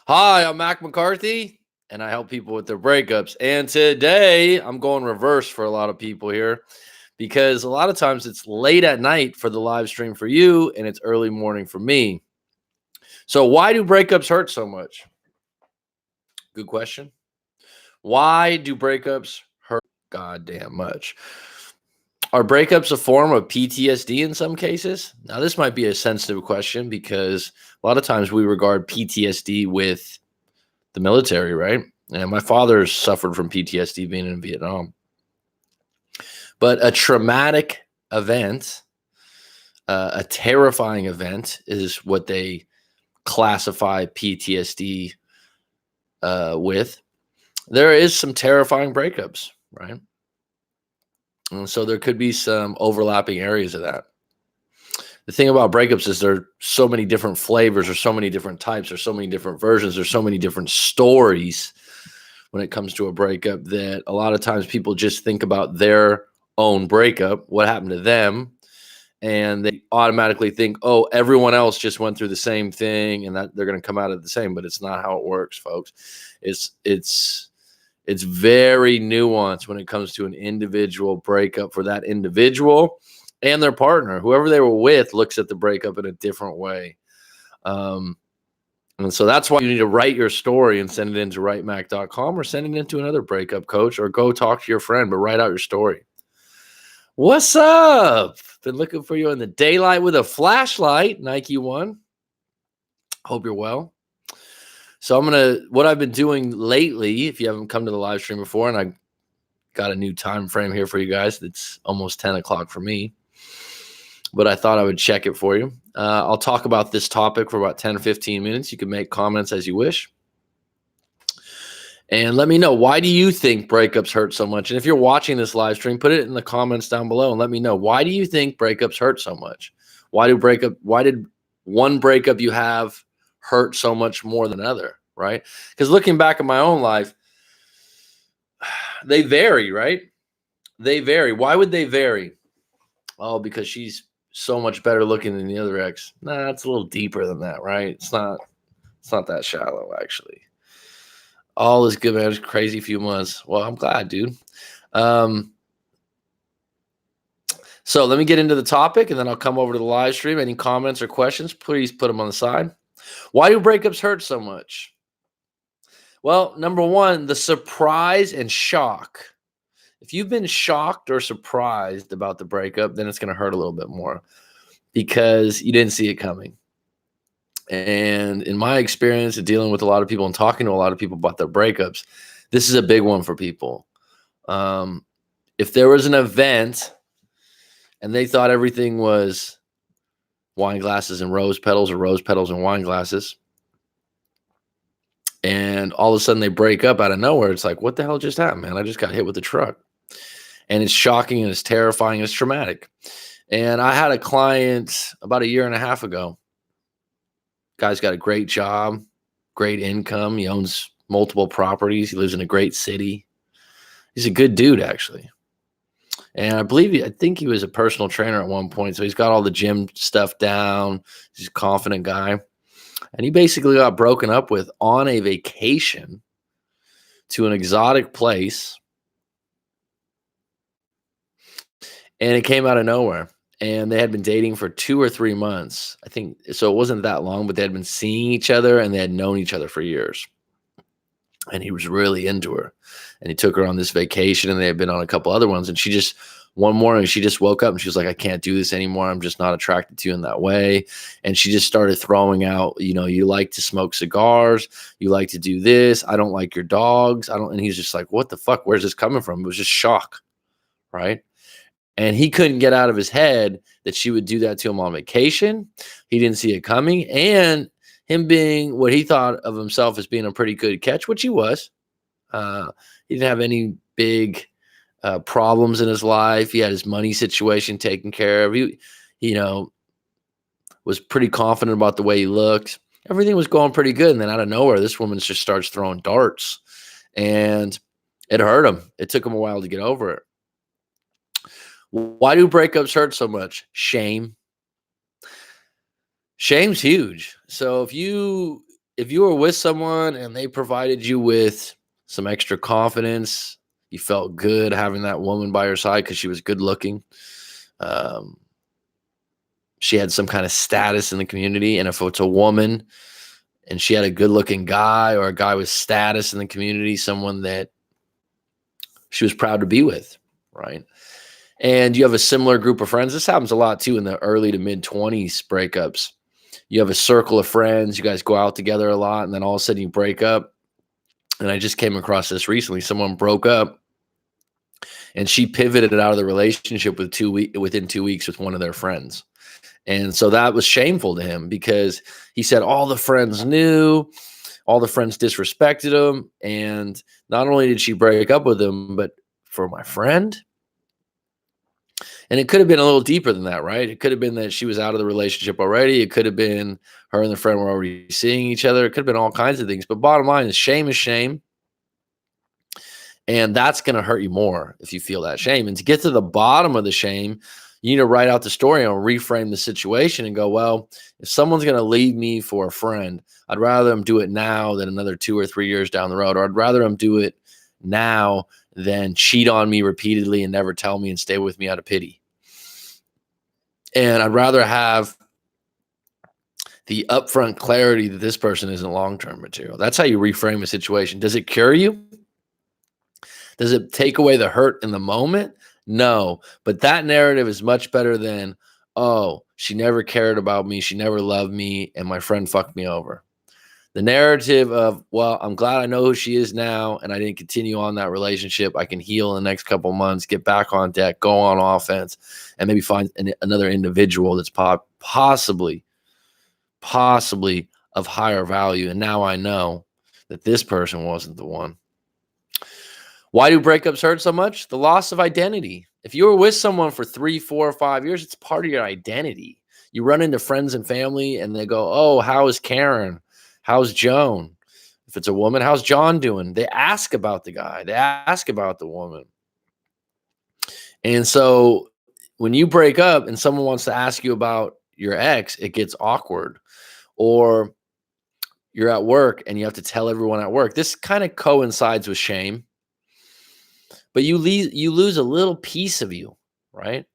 Hi, I'm Mac McCarthy, and I help people with their breakups. And today I'm going reverse for a lot of people here because a lot of times it's late at night for the live stream for you and it's early morning for me. So, why do breakups hurt so much? Good question. Why do breakups hurt goddamn much? Are breakups a form of PTSD in some cases? Now, this might be a sensitive question because a lot of times we regard PTSD with the military, right? And my father suffered from PTSD being in Vietnam. But a traumatic event, a terrifying event, is what they classify PTSD with. There is some terrifying breakups, right? And so there could be some overlapping areas of that. The thing about breakups is there are so many different flavors, or so many different types, or so many different versions, or so many different stories when it comes to a breakup that a lot of times people just think about their own breakup, what happened to them, and they automatically think, oh, everyone else just went through the same thing and that they're going to come out of the same. But it's not how it works, folks. It's very nuanced when it comes to an individual breakup for that individual and their partner. Whoever they were with looks at the breakup in a different way. And so that's why you need to write your story and send it into writemac.com, or send it into another breakup coach, or go talk to your friend, but write out your story. What's up? Been looking for you in the daylight with a flashlight, Nike One. Hope you're well. So what I've been doing lately, if you haven't come to the live stream before, and I got a new time frame here for you guys, it's almost 10 o'clock for me, but I thought I would check it for you. I'll talk about this topic for about 10 or 15 minutes. You can make comments as you wish. And let me know, why do you think breakups hurt so much? And if you're watching this live stream, put it in the comments down below and let me know, why do you think breakups hurt so much? Why did one breakup you have hurt so much more than another, right? Because looking back at my own life, they vary, right? They vary. Why would they vary? Oh, because she's so much better looking than the other ex. Nah, it's a little deeper than that, right? It's not that shallow, actually. All is good, man. It's crazy few months. Well, I'm glad, dude. So let me get into the topic, and then I'll come over to the live stream. Any comments or questions, please put them on the side. Why do breakups hurt so much? Well, number one, the surprise and shock. If you've been shocked or surprised about the breakup, then it's going to hurt a little bit more because you didn't see it coming. And in my experience of dealing with a lot of people and talking to a lot of people about their breakups, this is a big one for people. If there was an event and they thought everything was wine glasses and rose petals, or rose petals and wine glasses, and all of a sudden they break up out of nowhere, it's like, what the hell just happened, man? I just got hit with a truck. And it's shocking, and it's terrifying, and it's traumatic. And I had a client about 1.5 years ago. Guy's got a great job, great income. He owns multiple properties. He lives in a great city. He's a good dude, actually. And I think he was a personal trainer at one point. So he's got all the gym stuff down. He's a confident guy. And he basically got broken up with on a vacation to an exotic place. And it came out of nowhere. And they had been dating for 2 or 3 months, I think. So it wasn't that long, but they had been seeing each other and they had known each other for years. And he was really into her. And he took her on this vacation, and they had been on a couple other ones. And one morning, she just woke up and she was like, I can't do this anymore. I'm just not attracted to you in that way. And she just started throwing out, you like to smoke cigars. You like to do this. I don't like your dogs. And he's just like, what the fuck? Where's this coming from? It was just shock. Right. And he couldn't get out of his head that she would do that to him on vacation. He didn't see it coming. And him being what he thought of himself as being a pretty good catch, which he was. He didn't have any big problems in his life. He had his money situation taken care of. He was pretty confident about the way he looked. Everything was going pretty good. And then out of nowhere, this woman just starts throwing darts. And it hurt him. It took him a while to get over it. Why do breakups hurt so much? Shame. Shame's huge. So if you if you were with someone and they provided you with some extra confidence, you felt good having that woman by your side because she was good looking. Um, she had some kind of status in the community. And if it's a woman and she had a good looking guy or a guy with status in the community, someone that she was proud to be with, right? And you have a similar group of friends. This happens a lot too in the early to mid 20s breakups. You have a circle of friends, you guys go out together a lot, and then all of a sudden you break up. And I just came across this recently. Someone broke up and she pivoted out of the relationship within 2 weeks with one of their friends. And so that was shameful to him because he said all the friends knew, all the friends disrespected him. And not only did she break up with him, but for my friend. And it could have been a little deeper than that, right? It could have been that she was out of the relationship already. It could have been her and the friend were already seeing each other. It could have been all kinds of things. But bottom line is shame. And that's going to hurt you more if you feel that shame. And to get to the bottom of the shame, you need to write out the story and reframe the situation and go, well, if someone's going to leave me for a friend, I'd rather them do it now than another 2 or 3 years down the road. Or I'd rather them do it now than cheat on me repeatedly and never tell me and stay with me out of pity. And I'd rather have the upfront clarity that this person isn't long-term material. That's how you reframe a situation. Does it cure you? Does it take away the hurt in the moment? No, but that narrative is much better than, oh, she never cared about me, she never loved me, and my friend fucked me over. The narrative of, well, I'm glad I know who she is now, and I didn't continue on that relationship. I can heal in the next couple of months, get back on deck, go on offense, and maybe find another individual that's possibly of higher value. And now I know that this person wasn't the one. Why do breakups hurt so much? The loss of identity. If you were with someone for 3, 4, or 5 years, it's part of your identity. You run into friends and family and they go, oh, how is Karen? How's Joan? If it's a woman, how's John doing? They ask about the guy. They ask about the woman. And so when you break up and someone wants to ask you about your ex, it gets awkward. Or you're at work and you have to tell everyone at work. This kind of coincides with shame. But you lose a little piece of you, right?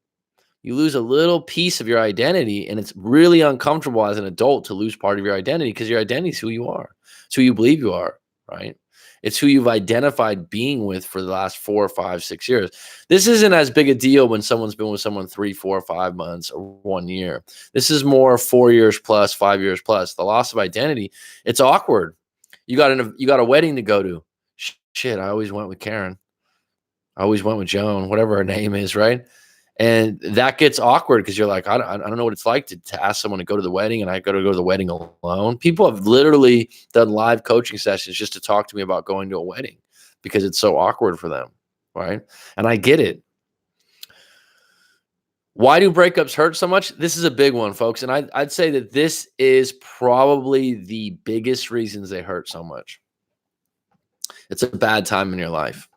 You lose a little piece of your identity, and it's really uncomfortable as an adult to lose part of your identity because your identity is who you are. It's who you believe you are, right? It's who you've identified being with for the last 4, 5, 6 years. This isn't as big a deal when someone's been with someone 3, 4, 5 months or 1 year. This is more 4 years plus, 5 years plus. The loss of identity, it's awkward. You got a wedding to go to. Shit, I always went with Karen. I always went with Joan, whatever her name is, right? And that gets awkward because you're like, I don't know what it's like to ask someone to go to the wedding, and I got to go to the wedding alone. People have literally done live coaching sessions just to talk to me about going to a wedding because it's so awkward for them, right? And I get it. Why do breakups hurt so much? This is a big one, folks. And I'd say that this is probably the biggest reasons they hurt so much. It's a bad time in your life.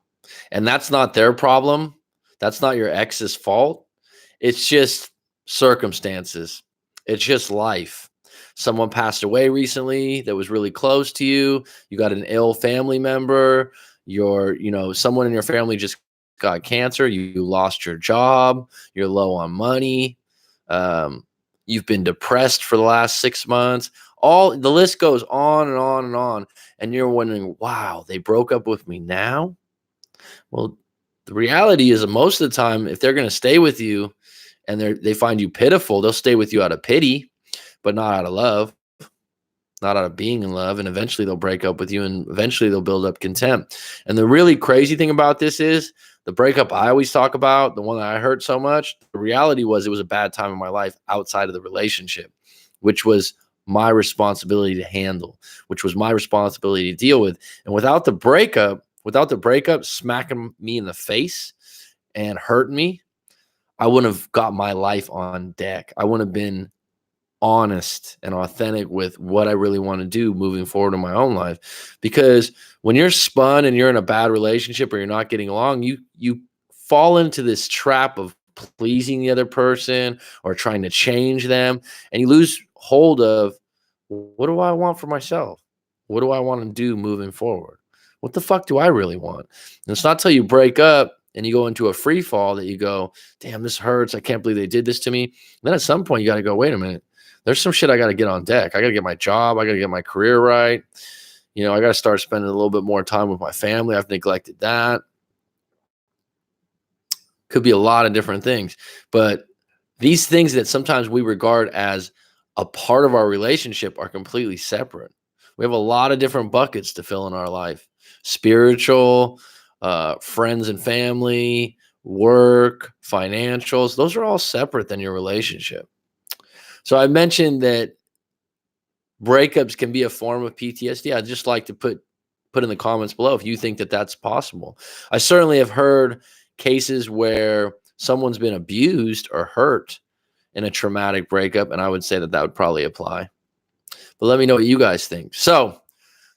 And that's not their problem. That's not your ex's fault. It's just circumstances. It's just life. Someone passed away recently that was really close to you. You got an ill family member. Someone in your family just got cancer. You lost your job. You're low on money. You've been depressed for the last 6 months. All the list goes on and on and on. And you're wondering, wow, they broke up with me now? Well, the reality is that most of the time, if they're going to stay with you and they find you pitiful, they'll stay with you out of pity, but not out of love, not out of being in love. And eventually they'll break up with you, and eventually they'll build up contempt. And the really crazy thing about this is the breakup I always talk about, the one that I hurt so much, the reality was it was a bad time in my life outside of the relationship, which was my responsibility to handle, which was my responsibility to deal with. And without the breakup smacking me in the face and hurting me, I wouldn't have got my life on deck. I wouldn't have been honest and authentic with what I really want to do moving forward in my own life. Because when you're spun and you're in a bad relationship or you're not getting along, you fall into this trap of pleasing the other person or trying to change them, and you lose hold of, what do I want for myself? What do I want to do moving forward? What the fuck do I really want? And it's not till you break up and you go into a free fall that you go, damn, this hurts. I can't believe they did this to me. And then at some point you got to go, wait a minute. There's some shit I got to get on deck. I got to get my job. I got to get my career right. I got to start spending a little bit more time with my family. I've neglected that. Could be a lot of different things, but these things that sometimes we regard as a part of our relationship are completely separate. We have a lot of different buckets to fill in our life: spiritual, friends and family, work, financials. Those are all separate than your relationship. So I mentioned that breakups can be a form of PTSD. I'd just like to put in the comments below if you think that that's possible. I certainly have heard cases where someone's been abused or hurt in a traumatic breakup, and I would say that that would probably apply. But let me know what you guys think. So,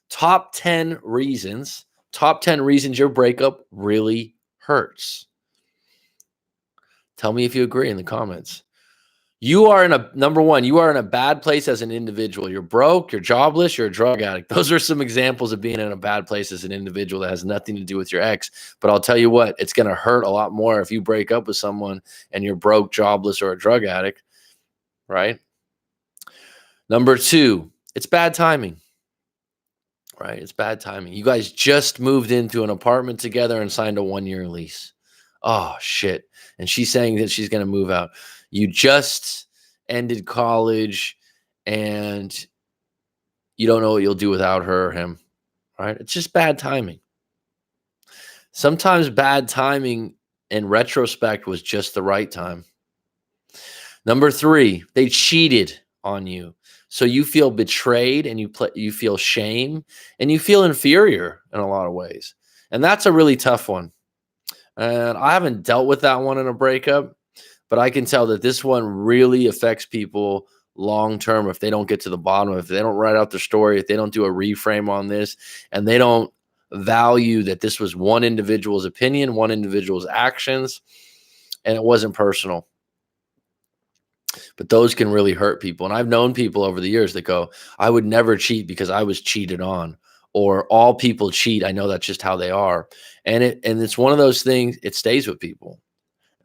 top 10 reasons your breakup really hurts. Tell me if you agree in the comments. Number one, you are in a bad place as an individual. You're broke, you're jobless, you're a drug addict. Those are some examples of being in a bad place as an individual that has nothing to do with your ex. But I'll tell you what, it's going to hurt a lot more if you break up with someone and you're broke, jobless, or a drug addict, right? Number two, it's bad timing, right? It's bad timing. You guys just moved into an apartment together and signed a 1-year lease. Oh, shit. And she's saying that she's going to move out. You just ended college and you don't know what you'll do without her or him, right? It's just bad timing. Sometimes bad timing in retrospect was just the right time. Number three, they cheated on you. So you feel betrayed and you feel shame and you feel inferior in a lot of ways. And that's a really tough one. And I haven't dealt with that one in a breakup, but I can tell that this one really affects people long term if they don't get to the bottom, if they don't write out their story, if they don't do a reframe on this, and they don't value that this was one individual's opinion, one individual's actions, and it wasn't personal. But those can really hurt people. And I've known people over the years that go, I would never cheat because I was cheated on, or all people cheat. I know that's just how they are. And it's one of those things, it stays with people.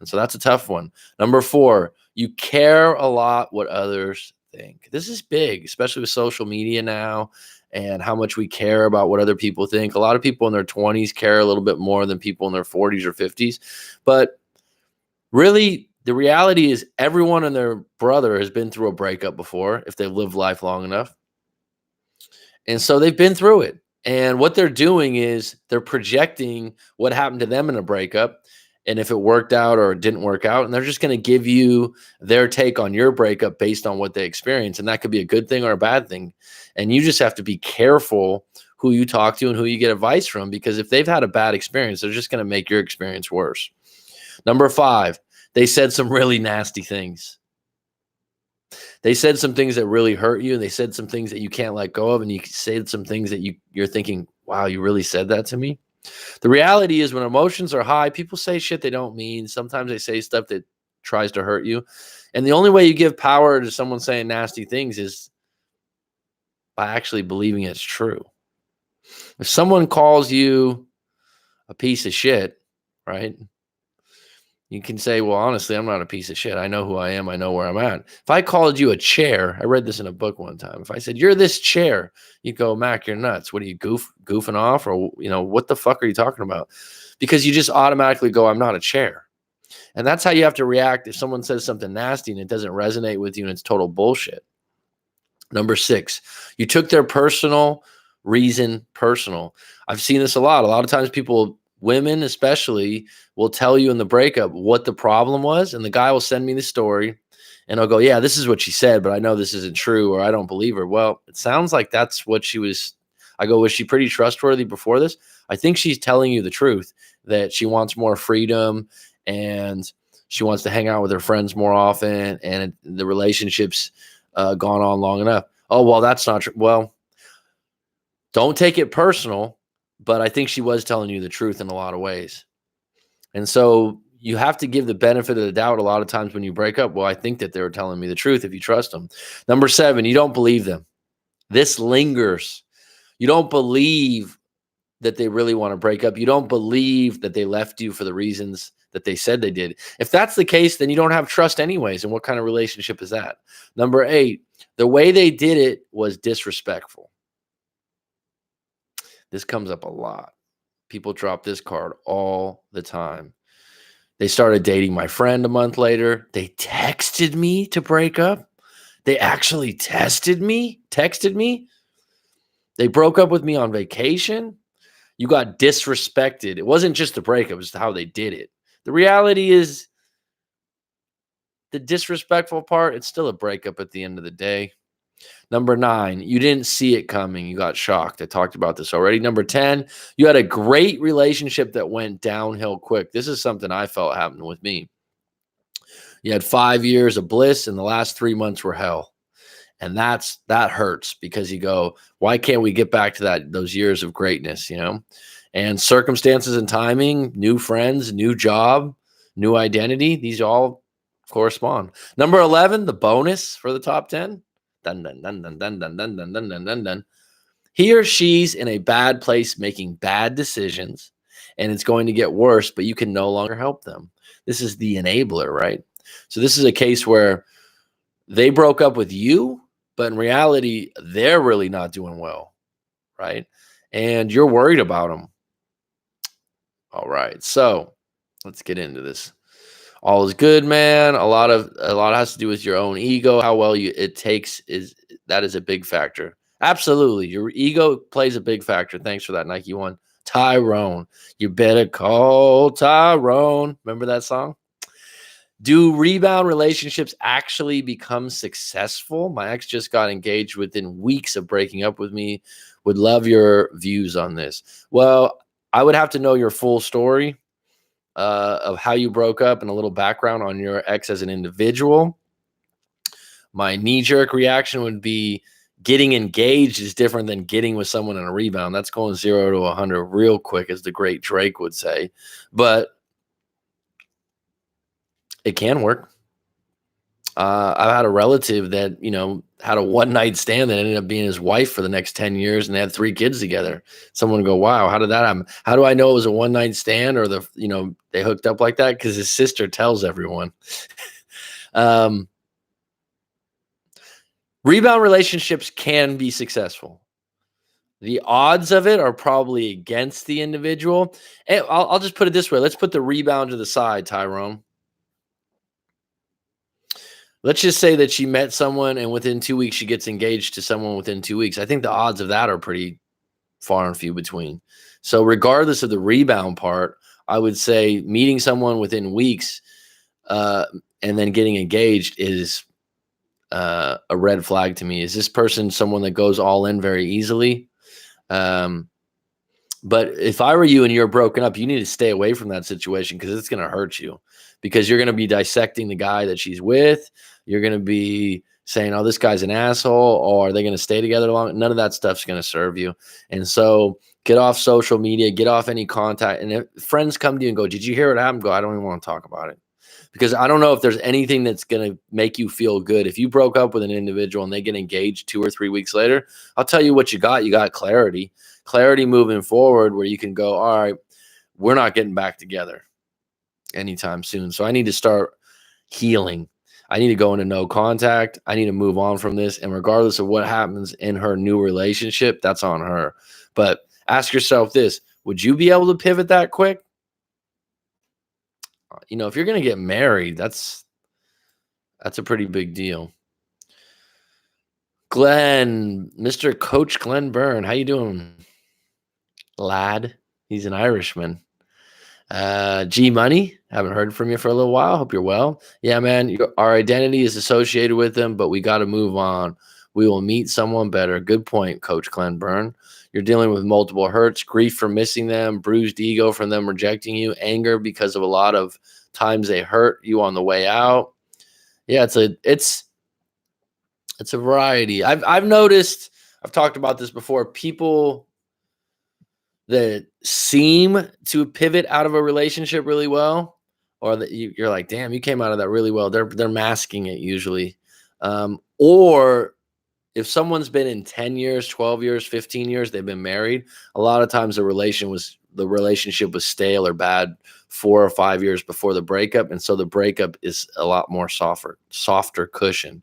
And so that's a tough one. Number four, you care a lot what others think. This is big, especially with social media now and how much we care about what other people think. A lot of people in their 20s care a little bit more than people in their 40s or 50s. But really, the reality is everyone and their brother has been through a breakup before if they've lived life long enough. And so they've been through it. And what they're doing is they're projecting what happened to them in a breakup and if it worked out or it didn't work out. And they're just going to give you their take on your breakup based on what they experience. And that could be a good thing or a bad thing. And you just have to be careful who you talk to and who you get advice from, because if they've had a bad experience, they're just going to make your experience worse. Number five, they said some really nasty things. They said some things that really hurt you, and they said some things that you can't let go of, and you said some things that you're thinking, wow, you really said that to me? The reality is when emotions are high, people say shit they don't mean. Sometimes they say stuff that tries to hurt you. And the only way you give power to someone saying nasty things is by actually believing it's true. If someone calls you a piece of shit, right? You can say, well, honestly, I'm not a piece of shit. I know who I am. I know where I'm at. If I called you a chair, I read this in a book one time. If I said, you're this chair, you go, Mac, you're nuts. What are you goofing off? Or, what the fuck are you talking about? Because you just automatically go, I'm not a chair. And that's how you have to react if someone says something nasty and it doesn't resonate with you and it's total bullshit. Number six, you took their personal reason personal. I've seen this a lot. A lot of times people, women especially, will tell you in the breakup what the problem was, and the guy will send me the story and I'll go, yeah, this is what she said, but I know this isn't true, or I don't believe her. Well, it sounds like that's what she was. I go, was she pretty trustworthy before this? I think she's telling you the truth, that she wants more freedom and she wants to hang out with her friends more often, and the relationship's gone on long enough. Oh, well, that's not true. Well, don't take it personal, but I think she was telling you the truth in a lot of ways. And so you have to give the benefit of the doubt a lot of times when you break up. Well, I think that they were telling me the truth if you trust them. Number seven, you don't believe them. This lingers. You don't believe that they really want to break up. You don't believe that they left you for the reasons that they said they did. If that's the case, then you don't have trust anyways. And what kind of relationship is that? Number 8, the way they did it was disrespectful. This comes up a lot. People drop this card all the time. They started dating my friend a month later. They texted me to break up. They actually texted me. They broke up with me on vacation. You got disrespected. It wasn't just the breakup, it was how they did it. The reality is the disrespectful part, it's still a breakup at the end of the day. Number 9, you didn't see it coming. You got shocked. I talked about this already. Number 10, you had a great relationship that went downhill quick. This is something I felt happened with me. You had 5 years of bliss, and the last 3 months were hell. And that hurts because you go, why can't we get back to those years of greatness, And circumstances and timing, new friends, new job, new identity, these all correspond. Number 11, the bonus for the top 10. Dun, dun, dun, dun, dun, dun, dun, dun, dun, dun, dun, dun. He or she's in a bad place making bad decisions, and it's going to get worse, but you can no longer help them. This is the enabler, right? So this is a case where they broke up with you, but in reality, they're really not doing well, right? And you're worried about them. All right, so let's get into this. All is good, man. A lot has to do with your own ego. How well it takes is a big factor. Absolutely, your ego plays a big factor. Thanks for that, Nike one. Tyrone, you better call Tyrone. Remember that song? Do rebound relationships actually become successful? My ex just got engaged within weeks of breaking up with me. Would love your views on this. Well, I would have to know your full story of how you broke up and a little background on your ex as an individual. My knee-jerk reaction would be getting engaged is different than getting with someone in a rebound. That's going 0 to 100 real quick, as the great Drake would say. But it can work. I've had a relative that, had a one-night stand that ended up being his wife for the next 10 years, and they had 3 kids together. Someone would go, wow, how did that happen? How do I know it was a one-night stand or they hooked up like that? Because his sister tells everyone. Rebound relationships can be successful. The odds of it are probably against the individual. And I'll just put it this way. Let's put the rebound to the side, Tyrone. Let's just say that she met someone and within 2 weeks she gets engaged to someone within 2 weeks. I think the odds of that are pretty far and few between. So regardless of the rebound part, I would say meeting someone within weeks and then getting engaged is a red flag to me. Is this person someone that goes all in very easily? But if I were you and you're broken up, you need to stay away from that situation because it's going to hurt you, because you're going to be dissecting the guy that she's with. You're going to be saying, oh, this guy's an asshole, or are they going to stay together long? None of that stuff's going to serve you. And so get off social media, get off any contact. And if friends come to you and go, did you hear what happened? Go, I don't even want to talk about it. Because I don't know if there's anything that's going to make you feel good. If you broke up with an individual and they get engaged 2 or 3 weeks later, I'll tell you what you got. You got clarity moving forward where you can go, all right, we're not getting back together anytime soon. So I need to start healing. I need to go into no contact. I need to move on from this. And regardless of what happens in her new relationship, that's on her. But ask yourself this, would you be able to pivot that quick? If you're going to get married, that's a pretty big deal. Glenn, Mr. Coach Glenn Byrne, how you doing, lad? He's an Irishman. G Money, haven't heard from you for a little while. Hope you're well. Yeah, man, our identity is associated with them, but we got to move on. We will meet someone better. Good point, Coach Glenn Byrne. You're dealing with multiple hurts, grief for missing them, bruised ego from them rejecting you, anger because of a lot of times they hurt you on the way out. Yeah, it's a variety. I've noticed, I've talked about this before, people that seem to pivot out of a relationship really well, or that you're like, damn, you came out of that really well. They're masking it usually. Or if someone's been in 10 years, 12 years, 15 years, they've been married, a lot of times the relationship was stale or bad 4 or 5 years before the breakup. And so the breakup is a lot more softer cushion.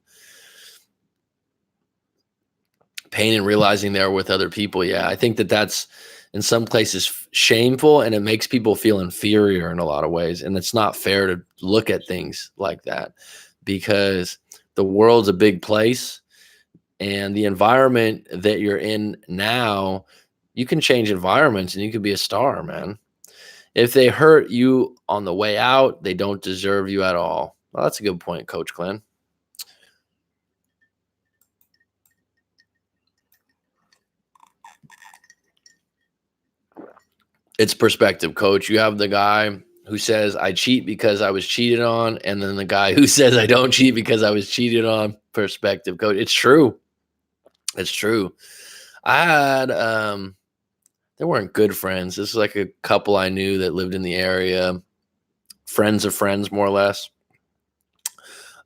Pain and realizing they're with other people. Yeah, I think that's in some places shameful, and it makes people feel inferior in a lot of ways. And it's not fair to look at things like that, because the world's a big place, and the environment that you're in now, you can change environments and you could be a star, man. If they hurt you on the way out, they don't deserve you at all. Well, that's a good point, Coach Glenn. It's perspective, Coach. You have the guy who says, I cheat because I was cheated on, and then the guy who says, I don't cheat because I was cheated on. Perspective, Coach. It's true. It's true. I had, they weren't good friends. This was like a couple I knew that lived in the area, friends of friends, more or less.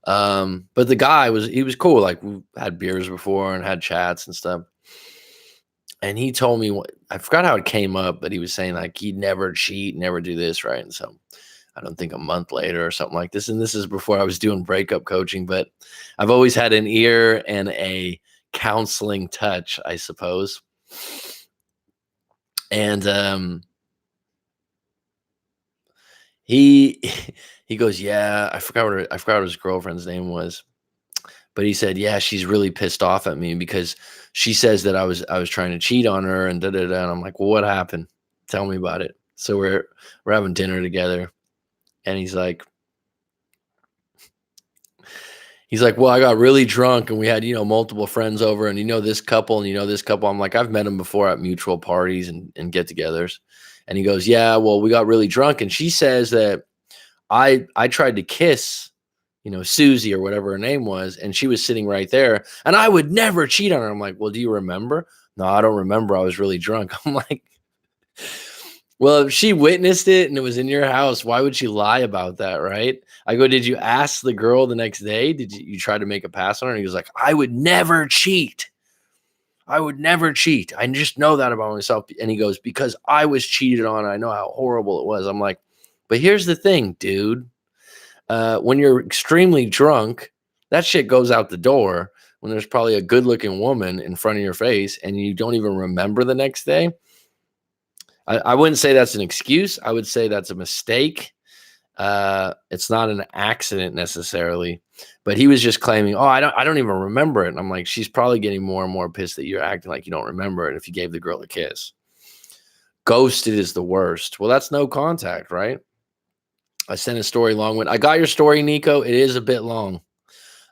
But the guy he was cool. Like, we had beers before and had chats and stuff. And he told me, I forgot how it came up, but he was saying like he'd never cheat, never do this, right? And so I don't think a month later or something like this. And this is before I was doing breakup coaching, but I've always had an ear and a counseling touch, I suppose. And he goes, yeah, I forgot what his girlfriend's name was. But he said, yeah, she's really pissed off at me because she says that I was trying to cheat on her and da-da-da. And I'm like, well, what happened? Tell me about it. So we're having dinner together. And he's like, well, I got really drunk and we had, multiple friends over, and this couple and this couple. I'm like, I've met them before at mutual parties and get-togethers. And he goes, yeah, well, we got really drunk. And she says that I tried to kiss Susie or whatever her name was, and she was sitting right there, and I would never cheat on her. I'm like, well, do you remember? No, I don't remember. I was really drunk. I'm like, well, if she witnessed it and it was in your house, why would she lie about that, right? I go, did you ask the girl the next day? Did you try to make a pass on her? And he was like, I would never cheat. I would never cheat. I just know that about myself. And he goes, because I was cheated on. I know how horrible it was. I'm like, but here's the thing, dude. When you're extremely drunk, that shit goes out the door when there's probably a good-looking woman in front of your face and you don't even remember the next day. I wouldn't say that's an excuse. I would say that's a mistake. It's not an accident necessarily, but he was just claiming, I don't even remember it. And I'm like, she's probably getting more and more pissed that you're acting like you don't remember it if you gave the girl a kiss. Ghosted is the worst. Well, that's no contact, right? I sent a story long one. I got your story, Nico. It is a bit long.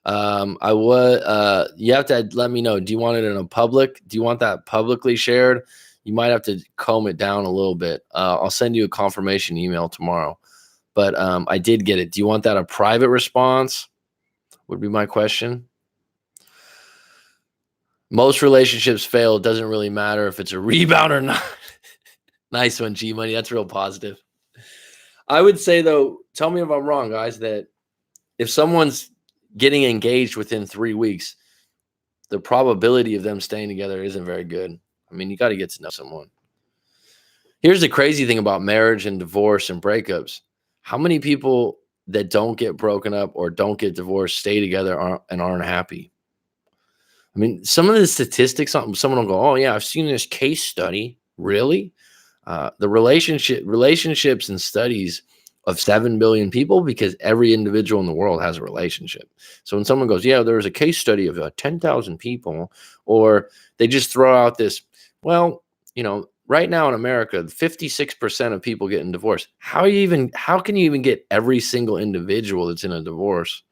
I would, you have to let me know. Do you want it in a public? Do you want that publicly shared? You might have to comb it down a little bit. I'll send you a confirmation email tomorrow, but, I did get it. Do you want that a private response? Would be my question. Most relationships fail. It doesn't really matter if it's a rebound or not. Nice one, G Money. That's real positive. I would say, though, tell me if I'm wrong, guys, that if someone's getting engaged within 3 weeks, the probability of them staying together isn't very good. I mean, you got to get to know someone. Here's the crazy thing about marriage and divorce and breakups. How many people that don't get broken up or don't get divorced stay together and aren't happy? I mean, some of the statistics, someone will go, oh, yeah, I've seen this case study. Really? The relationships and studies of 7 billion people, because every individual in the world has a relationship. So when someone goes, yeah, there was a case study of 10,000 people, or they just throw out this, well, right now in America, 56% of people getting divorced. How can you even get every single individual that's in a divorce?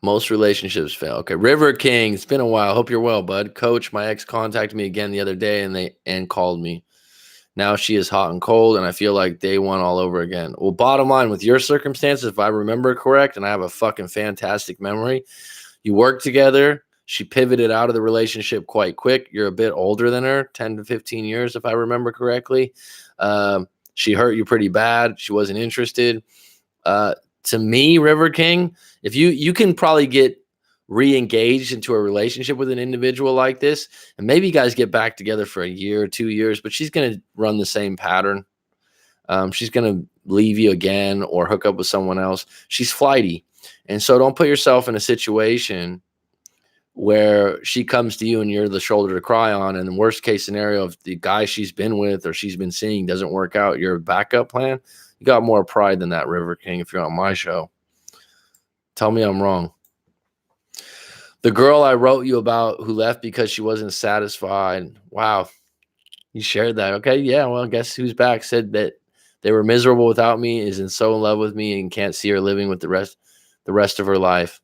Most relationships fail. Okay. River King, it's been a while. Hope you're well, bud. Coach, my ex contacted me again the other day and called me. Now she is hot and cold, and I feel like day one all over again. Well, bottom line, with your circumstances, if I remember correct, and I have a fucking fantastic memory, you worked together. She pivoted out of the relationship quite quick. You're a bit older than her, 10 to 15 years, if I remember correctly. She hurt you pretty bad. She wasn't interested. to me, River King, if you can probably get re-engaged into a relationship with an individual like this, and maybe you guys get back together for a year or 2 years, but she's going to run the same pattern. She's going to leave you again or hook up with someone else. She's flighty. And so don't put yourself in a situation where she comes to you and you're the shoulder to cry on. And the worst case scenario, if the guy she's been with or she's been seeing doesn't work out, your backup plan, you got more pride than that, River King, if you're on my show. Tell me I'm wrong. The girl I wrote you about who left because she wasn't satisfied. Wow. You shared that. Okay. Yeah. Well, guess who's back? Said that they were miserable without me, is so in love with me, and can't see her living with the rest of her life.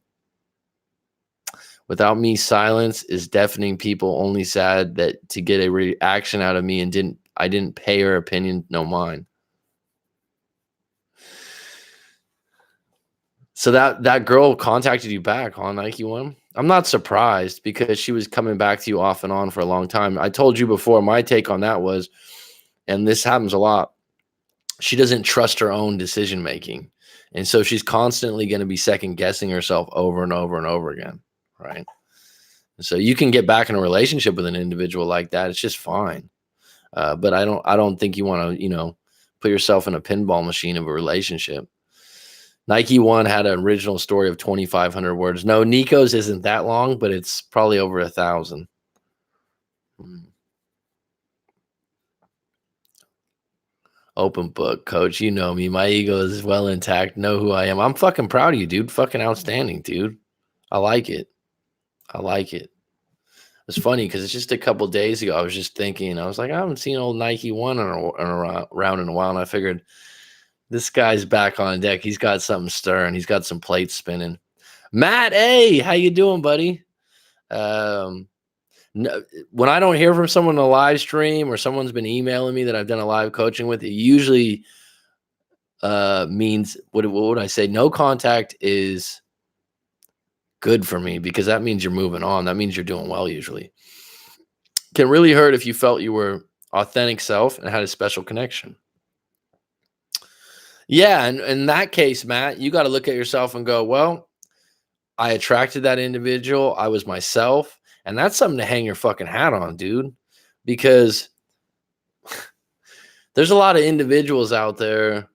Without me, silence is deafening people. Only sad that to get a reaction out of me, and I didn't pay her opinion, no mine. So that girl contacted you back, huh, Nike One? I'm not surprised, because she was coming back to you off and on for a long time. I told you before, my take on that was, and this happens a lot, she doesn't trust her own decision making. And so she's constantly going to be second guessing herself over and over and over again. Right. So you can get back in a relationship with an individual like that. It's just fine. But I don't think you want to, put yourself in a pinball machine of a relationship. Nike One had an original story of 2,500 words. No, Nico's isn't that long, but it's probably over 1,000. Open book, coach. You know me. My ego is well intact. Know who I am. I'm fucking proud of you, dude. Fucking outstanding, dude. I like it. It's funny because it's just a couple days ago. I was just thinking, I was like, I haven't seen old Nike One around in a while. And I figured, this guy's back on deck. He's got something stirring. He's got some plates spinning. Matt, hey, how you doing, buddy? No, when I don't hear from someone in a live stream, or someone's been emailing me that I've done a live coaching with, it usually means, what would I say? No contact is good for me, because that means you're moving on. That means you're doing well usually. Can really hurt if you felt you were authentic self and had a special connection. Yeah, and in that case, Matt, you got to look at yourself and go, well, I attracted that individual. I was myself. And that's something to hang your fucking hat on, dude, because there's a lot of individuals out there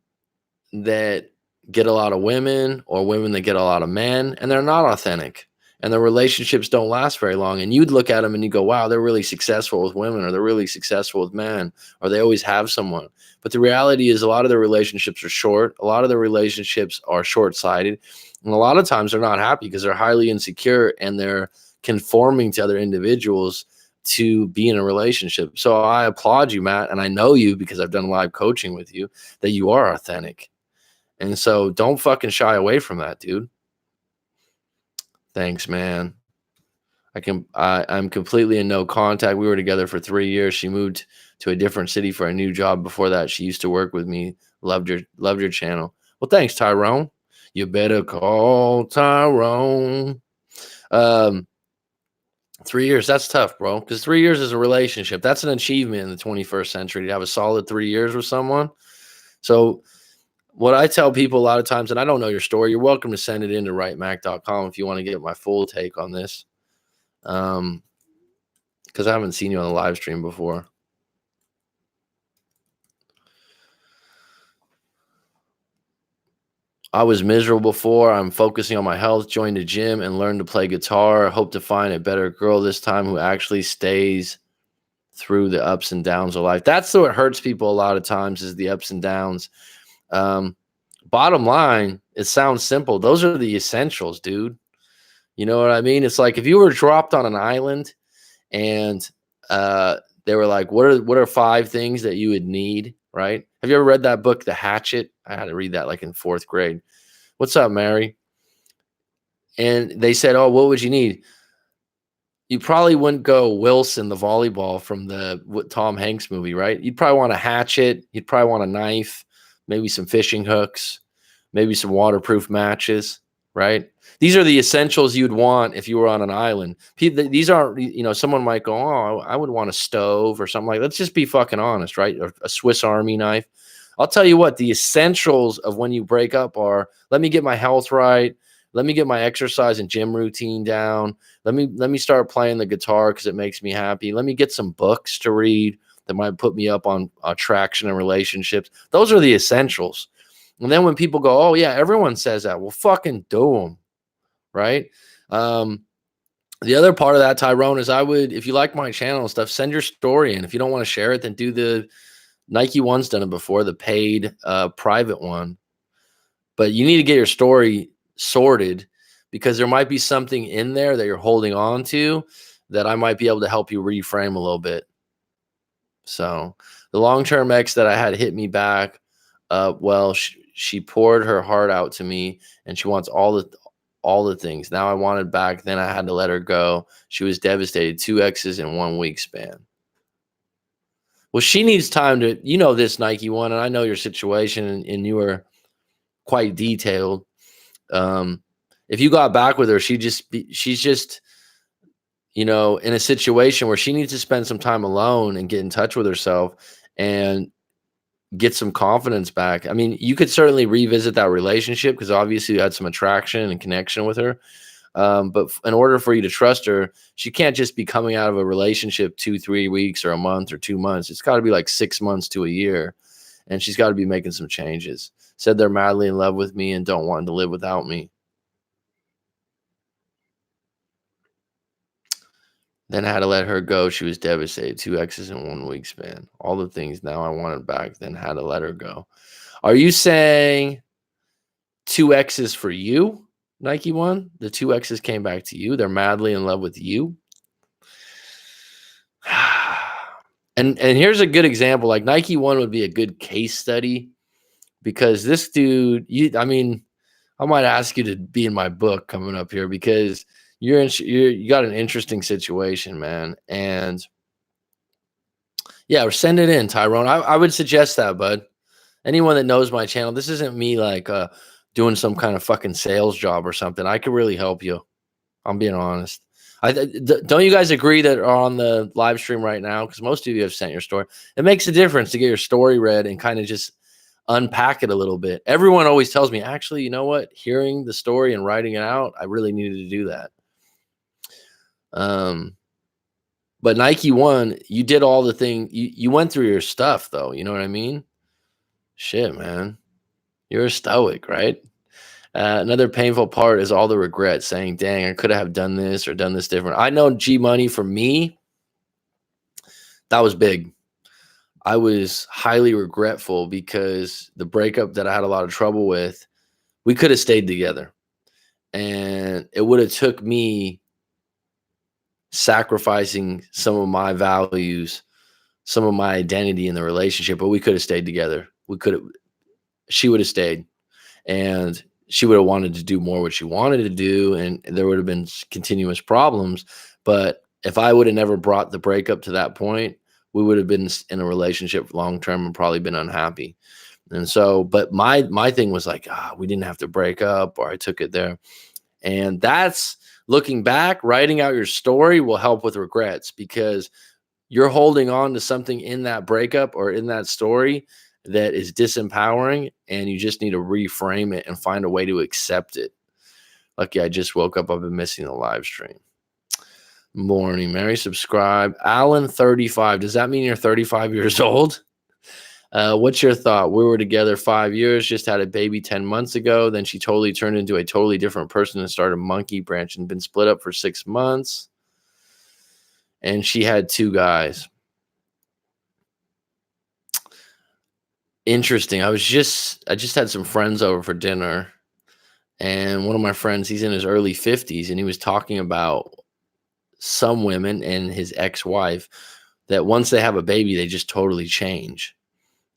that get a lot of women, or women that get a lot of men, and they're not authentic, and their relationships don't last very long. And you'd look at them and you go, wow, they're really successful with women, or they're really successful with men, or they always have someone. But the reality is, a lot of their relationships are short. A lot of their relationships are short-sighted. And a lot of times they're not happy because they're highly insecure, and they're conforming to other individuals to be in a relationship. So I applaud you, Matt. And I know you because I've done live coaching with you, that you are authentic. And so don't fucking shy away from that, dude. Thanks, man. I'm completely in no contact. We were together for 3 years. She moved to a different city for a new job. Before that, she used to work with me. Loved your channel. Well, thanks, Tyrone. You better call Tyrone. 3 years, that's tough, bro, because 3 years is a relationship. That's an achievement in the 21st century, to have a solid 3 years with someone. So what I tell people a lot of times, and I don't know your story, you're welcome to send it in to writemac.com if you want to get my full take on this, because I haven't seen you on the live stream before. I was miserable before. I'm focusing on my health, joined the gym, and learned to play guitar. Hope to find a better girl this time who actually stays through the ups and downs of life. That's what hurts people a lot of times, is the ups and downs. Bottom line, it sounds simple. Those are the essentials, dude. You know what I mean? It's like if you were dropped on an island and they were like, what are 5 things that you would need, right? Have you ever read that book, The Hatchet? I had to read that like in 4th grade. What's up, Mary? And they said, oh, what would you need? You probably wouldn't go Wilson, the volleyball from the Tom Hanks movie, right? You'd probably want a hatchet. You'd probably want a knife, maybe some fishing hooks, maybe some waterproof matches, right? These are the essentials you'd want if you were on an island. These aren't, someone might go, oh, I would want a stove or something like that. Let's just be fucking honest, right? A Swiss Army knife. I'll tell you what, the essentials of when you break up are, let me get my health right. Let me get my exercise and gym routine down. Let me start playing the guitar because it makes me happy. Let me get some books to read that might put me up on attraction and relationships. Those are the essentials. And then when people go, oh yeah, everyone says that. Well, fucking do them, right? The other part of that, Tyrone, is if you like my channel and stuff, send your story in. If you don't want to share it, then do the Nike One's done it before, the paid private one. But you need to get your story sorted because there might be something in there that you're holding on to that I might be able to help you reframe a little bit. So the long-term ex that I had hit me back, well, she poured her heart out to me and she wants all the things. Now I wanted back, then I had to let her go. She was devastated. 2 exes in 1 week span. Well, she needs time to, this Nike One, and I know your situation, and you are quite detailed. If you got back with her, she's just, in a situation where she needs to spend some time alone and get in touch with herself and get some confidence back. I mean, you could certainly revisit that relationship because obviously you had some attraction and connection with her. But in order for you to trust her, she can't just be coming out of a relationship 2-3 weeks or a month or 2 months. It's got to be like 6 months to a year. And she's got to be making some changes. Said they're madly in love with me and don't want to live without me. Then I had to let her go. She was devastated. 2 exes in 1 week span. All the things now I wanted back, then had to let her go. Are you saying 2 exes for you, Nike One? The 2 exes came back to you. They're madly in love with you. And here's a good example. Like Nike One would be a good case study because this dude, I might ask you to be in my book coming up here because you got an interesting situation, man. And yeah, send it in, Tyrone. I would suggest that, bud. Anyone that knows my channel, this isn't me like doing some kind of fucking sales job or something. I could really help you. I'm being honest. Don't you guys agree that are on the live stream right now? Because most of you have sent your story. It makes a difference to get your story read and kind of just unpack it a little bit. Everyone always tells me, actually, you know what? Hearing the story and writing it out, I really needed to do that. But Nike One, you did all the thing. You went through your stuff, though. You know what I mean? Shit, man. You're a stoic, right? Another painful part is all the regret, saying, dang, I could have done this or done this different. I know G Money for me, that was big. I was highly regretful because the breakup that I had a lot of trouble with, we could have stayed together. And it would have took me sacrificing some of my values, some of my identity in the relationship, but we could have stayed together. She would have stayed. And she would have wanted to do more what she wanted to do, and there would have been continuous problems. But if I would have never brought the breakup to that point, we would have been in a relationship long term and probably been unhappy. And so, but my thing was like, we didn't have to break up, or I took it there. And that's looking back, writing out your story will help with regrets because you're holding on to something in that breakup or in that story that is disempowering, and you just need to reframe it and find a way to accept it. Lucky I just woke up. I've been missing the live stream. Morning, Mary. Subscribe. Alan, 35. Does that mean you're 35 years old? What's your thought? We were together 5 years, just had a baby 10 months ago. Then she totally turned into a totally different person and started Monkey Branch and been split up for 6 months. And she had 2 guys. Interesting. I just had some friends over for dinner, and one of my friends, he's in his early 50s, and he was talking about some women and his ex-wife that once they have a baby, they just totally change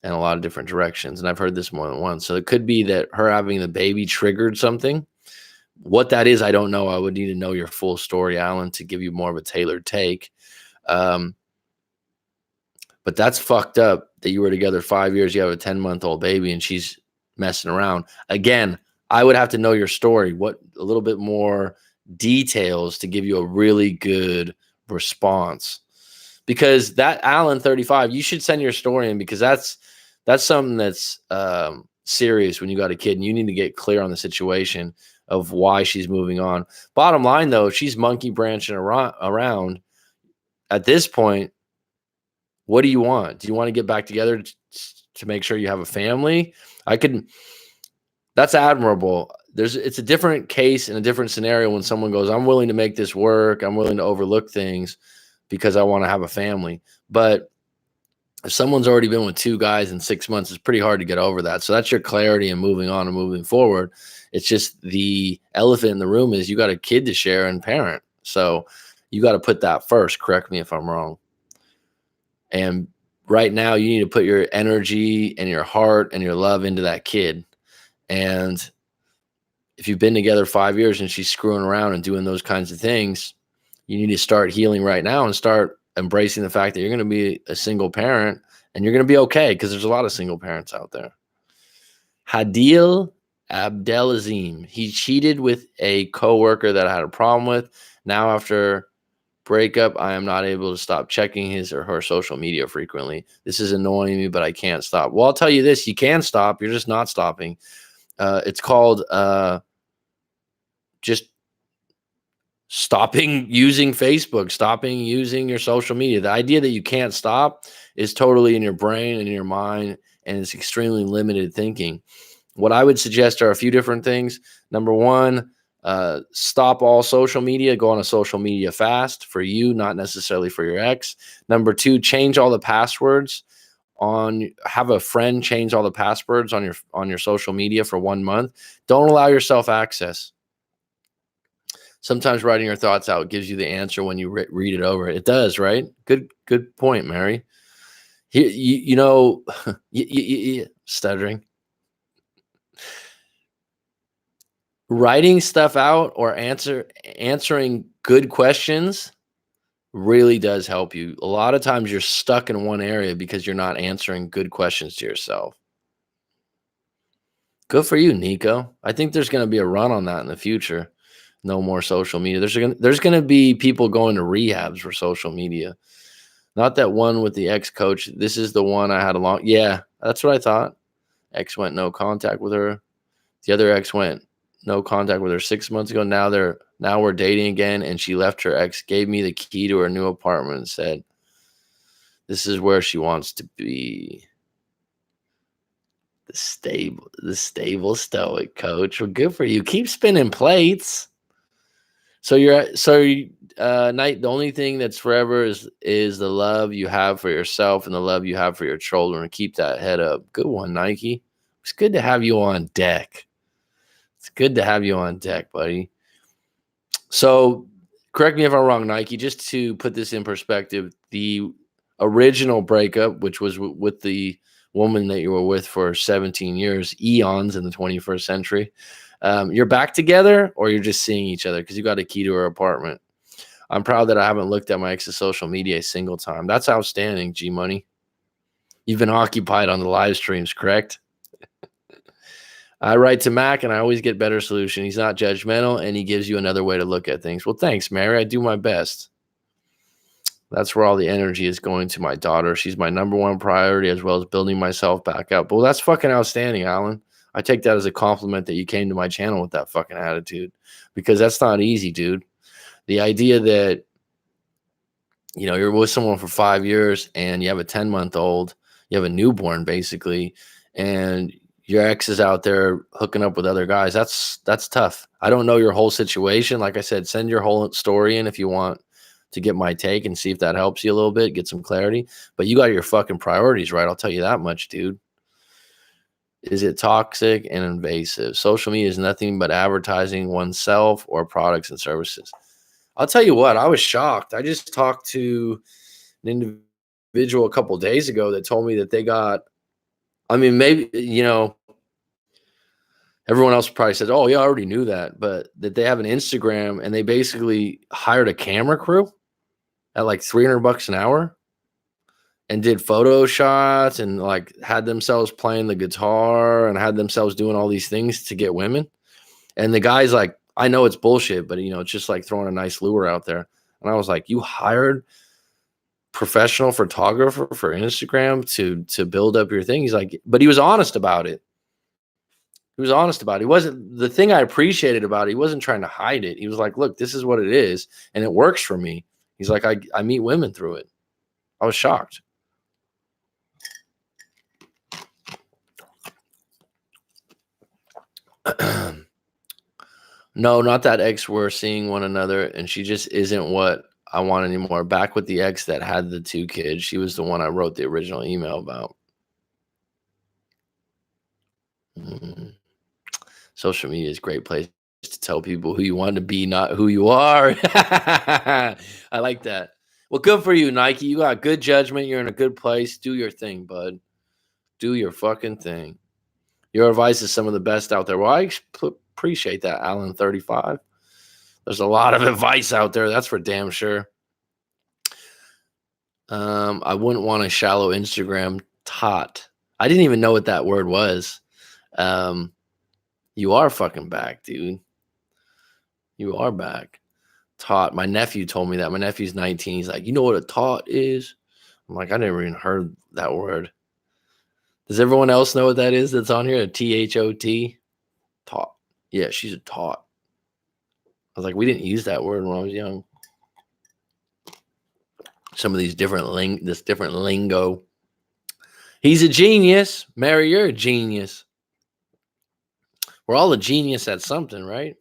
in a lot of different directions. And I've heard this more than once. So it could be that her having the baby triggered something. What that is, I don't know. I would need to know your full story, Alan, to give you more of a tailored take. But that's fucked up that you were together 5 years, you have a 10-month-old baby, and she's messing around. Again, I would have to know your story, a little bit more details to give you a really good response. Because that Alan 35, you should send your story in because that's That's something that's serious when you got a kid, and you need to get clear on the situation of why she's moving on. Bottom line, though, if she's monkey branching around at this point, what do you want? Do you want to get back together to make sure you have a family? I could. That's admirable. It's a different case and a different scenario when someone goes, I'm willing to make this work. I'm willing to overlook things because I want to have a family. But if someone's already been with 2 guys in 6 months, it's pretty hard to get over that. So that's your clarity and moving on and moving forward. It's just the elephant in the room is you got a kid to share and parent. So you got to put that first. Correct me if I'm wrong. And right now you need to put your energy and your heart and your love into that kid. And if you've been together 5 years and she's screwing around and doing those kinds of things, you need to start healing right now and start embracing the fact that you're going to be a single parent and you're going to be okay, because there's a lot of single parents out there. Hadil Abdelazim, he cheated with a coworker that I had a problem with. Now, after breakup, I am not able to stop checking his or her social media frequently. This is annoying me, but I can't stop. Well, I'll tell you this, you can stop. You're just not stopping. It's called just stopping using Facebook, stopping using your social media. The idea that you can't stop is totally in your brain and in your mind, and it's extremely limited thinking. What I would suggest are a few different things. Number one, stop all social media, go on a social media fast for you, not necessarily for your ex. Number two, change all the passwords have a friend change all the passwords on your social media for 1 month. Don't allow yourself access. Sometimes writing your thoughts out gives you the answer when you read it over. It does, right? Good point, Mary. Stuttering. Writing stuff out or answering good questions really does help you. A lot of times you're stuck in one area because you're not answering good questions to yourself. Good for you, Nico. I think there's going to be a run on that in the future. No more social media. There's going to be people going to rehabs for social media. Not that one with the ex-coach. This is the one I had yeah, that's what I thought. Ex went no contact with her. The other ex went no contact with her 6 months ago. Now we're dating again, and she left her ex, gave me the key to her new apartment, and said, this is where she wants to be. The stable stoic coach. Well, good for you. Keep spinning plates. So Knight, the only thing that's forever is the love you have for yourself and the love you have for your children. Keep that head up. Good one, Nike. It's good to have you on deck. It's good to have you on deck, buddy. So correct me if I'm wrong, Nike, just to put this in perspective, the original breakup, which was with the woman that you were with for 17 years, eons in the 21st century, you're back together or you're just seeing each other because you got a key to her apartment. I'm proud that I haven't looked at my ex's social media a single time. That's outstanding, G Money. You've been occupied on the live streams, correct? I write to Mac and I always get better solution. He's not judgmental and he gives you another way to look at things. Well, thanks, Mary. I do my best. That's where all the energy is going to my daughter. She's my number one priority, as well as building myself back up. Well, that's fucking outstanding, Alan. I take that as a compliment that you came to my channel with that fucking attitude, because that's not easy, dude. The idea that, you're with someone for 5 years and you have a 10-month-old, you have a newborn basically, and your ex is out there hooking up with other guys. That's tough. I don't know your whole situation. Like I said, send your whole story in if you want to get my take and see if that helps you a little bit, get some clarity. But you got your fucking priorities right. I'll tell you that much, dude. Is it toxic and invasive? Social media is nothing but advertising oneself or products and services. I'll tell you what, I was shocked. I just talked to an individual a couple of days ago that told me that they got, maybe, everyone else probably says, oh, yeah, I already knew that. But that they have an Instagram and they basically hired a camera crew at like $300 an hour and did photo shots and like had themselves playing the guitar and had themselves doing all these things to get women. And the guy's like, I know it's bullshit, but it's just like throwing a nice lure out there. And I was like, you hired professional photographer for Instagram to build up your thing. He's like, but he was honest about it. He was honest about it. He wasn't the thing I appreciated about it. He wasn't trying to hide it. He was like, look, this is what it is, and it works for me. He's like, I meet women through it. I was shocked. No, not that ex. We're seeing one another, and she just isn't what I want anymore. Back with the ex that had the 2 kids. She was the one I wrote the original email about. Social media is a great place to tell people who you want to be, not who you are. I like that. Well, good for you, Nike. You got good judgment. You're in a good place. Do your thing, bud. Do your fucking thing. Your advice is some of the best out there. Well, I appreciate that, Alan 35. There's a lot of advice out there. That's for damn sure. I wouldn't want a shallow Instagram tot. I didn't even know what that word was. You are fucking back, dude. You are back. Tot. My nephew told me that. My nephew's 19. He's like, you know what a tot is? I'm like, I never even heard that word. Does everyone else know what that is that's on here? A T-H-O-T? Tot. Yeah, she's a tot. I was like, we didn't use that word when I was young. Some of these different different lingo. He's a genius. Mary, you're a genius. We're all a genius at something, right?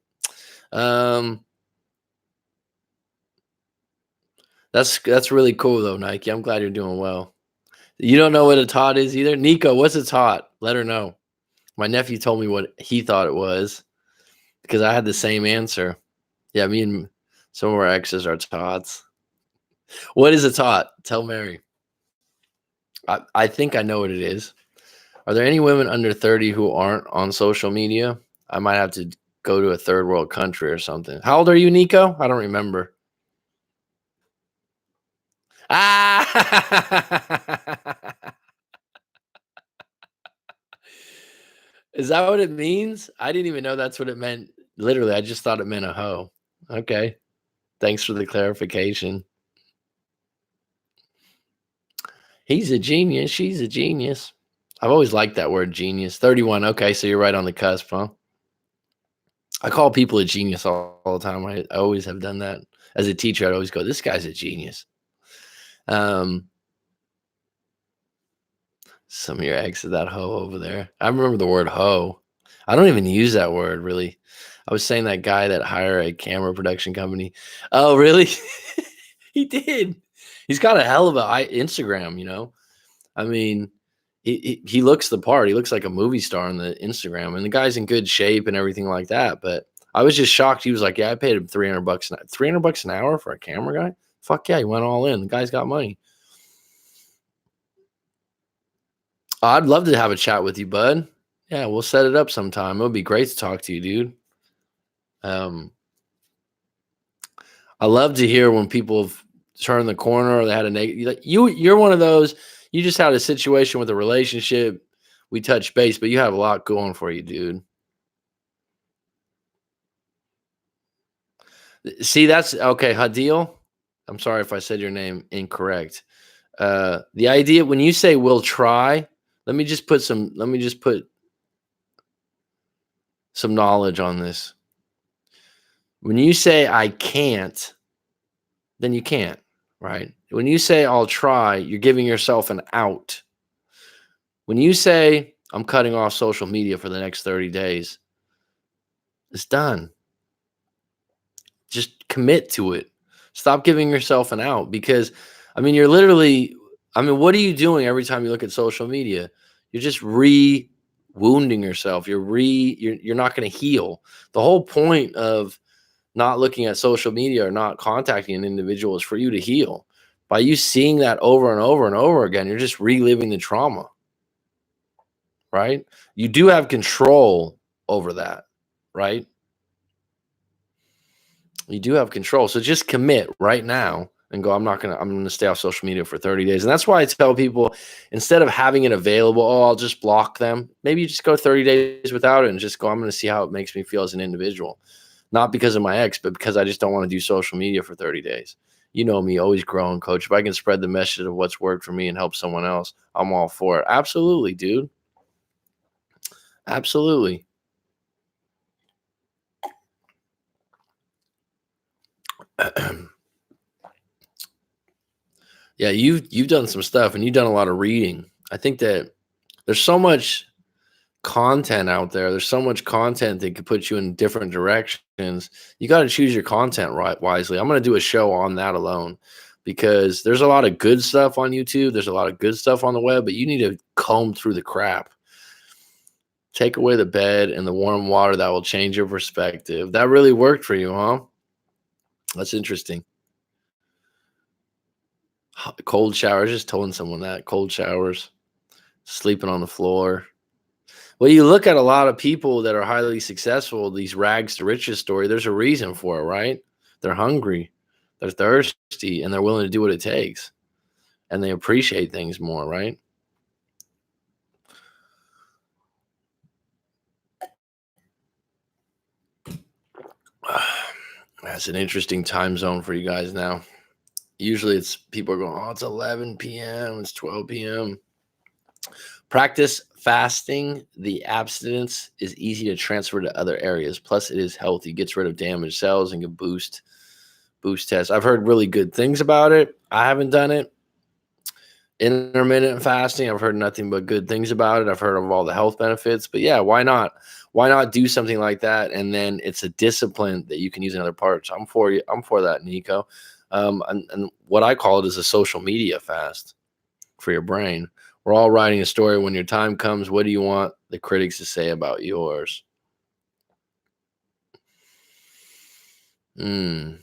That's really cool though, Nike. I'm glad you're doing well. You don't know what a tot is either? Nico, what's a tot? Let her know. My nephew told me what he thought it was because I had the same answer. Yeah, me and some of our exes are tots. What is a tot? Tell Mary. I think I know what it is. Are there any women under 30 who aren't on social media? I might have to go to a third world country or something. How old are you, Nico? I don't remember. Ah! Is that what it means? I didn't even know that's what it meant. Literally, I just thought it meant a hoe. Okay. Thanks for the clarification. He's a genius. She's a genius. I've always liked that word, genius. 31. Okay, so you're right on the cusp, huh? I call people a genius all the time. I always have done that. As a teacher, I'd always go, this guy's a genius. Some of your exes, that hoe over there. I remember the word hoe. I don't even use that word, really. I was saying that guy that hired a camera production company. Oh, really? He did. He's got a hell of a Instagram, you know? I mean, he looks the part. He looks like a movie star on the Instagram, and the guy's in good shape and everything like that. But I was just shocked. He was like, yeah, I paid him $300 $300 an hour for a camera guy. Fuck yeah, he went all in. The guy's got money. I'd love to have a chat with you, bud. Yeah, we'll set it up sometime. It would be great to talk to you, dude. I love to hear when people have turned the corner or they had a negative. You're one of those. You just had a situation with a relationship. We touched base, but you have a lot going for you, dude. See, that's okay. Hadil, I'm sorry if I said your name incorrect. The idea when you say we'll try, let me just put some knowledge on this. When you say I can't, then you can't, right? When you say I'll try, you're giving yourself an out. When you say I'm cutting off social media for the next 30 days, it's done. Just commit to it. Stop giving yourself an out because, I mean, what are you doing every time you look at social media? You're just wounding yourself. You're not going to heal. The whole point of not looking at social media or not contacting an individual is for you to heal. By you seeing that over and over and over again, you're just reliving the trauma, right? You do have control over that, right? You do have control. So just commit right now and go, I'm going to stay off social media for 30 days. And that's why I tell people, instead of having it available, I'll just block them. Maybe you just go 30 days without it and just go, I'm going to see how it makes me feel as an individual. Not because of my ex, but because I just don't want to do social media for 30 days. You know me, always growing, coach. If I can spread the message of what's worked for me and help someone else, I'm all for it. Absolutely, dude. Absolutely. Yeah, you've done some stuff and you've done a lot of reading. I think that there's so much content out there. There's so much content that could put you in different directions. You got to choose your content wisely. I'm going to do a show on that alone because there's a lot of good stuff on YouTube. There's a lot of good stuff on the web, but you need to comb through the crap. Take away the bed and the warm water. That will change your perspective. That really worked for you, huh? That's interesting. Cold showers. Just telling someone that cold showers, sleeping on the floor. Well, you look at a lot of people that are highly successful, these rags to riches story, there's a reason for it, right? They're hungry, they're thirsty, and they're willing to do what it takes. And they appreciate things more, right? That's an interesting time zone for you guys now. Usually it's people are going, oh, it's 11 p.m., it's 12 p.m. Practice fasting. The abstinence is easy to transfer to other areas. Plus, it is healthy, gets rid of damaged cells, and can boost tests. I've heard really good things about it. I haven't done it. Intermittent fasting, I've heard nothing but good things about it. I've heard of all the health benefits, but yeah, why not? Why not do something like that? And then it's a discipline that you can use in other parts. I'm for you. I'm for that, Nico. And what I call it is a social media fast for your brain. We're all writing a story. When your time comes, what do you want the critics to say about yours? I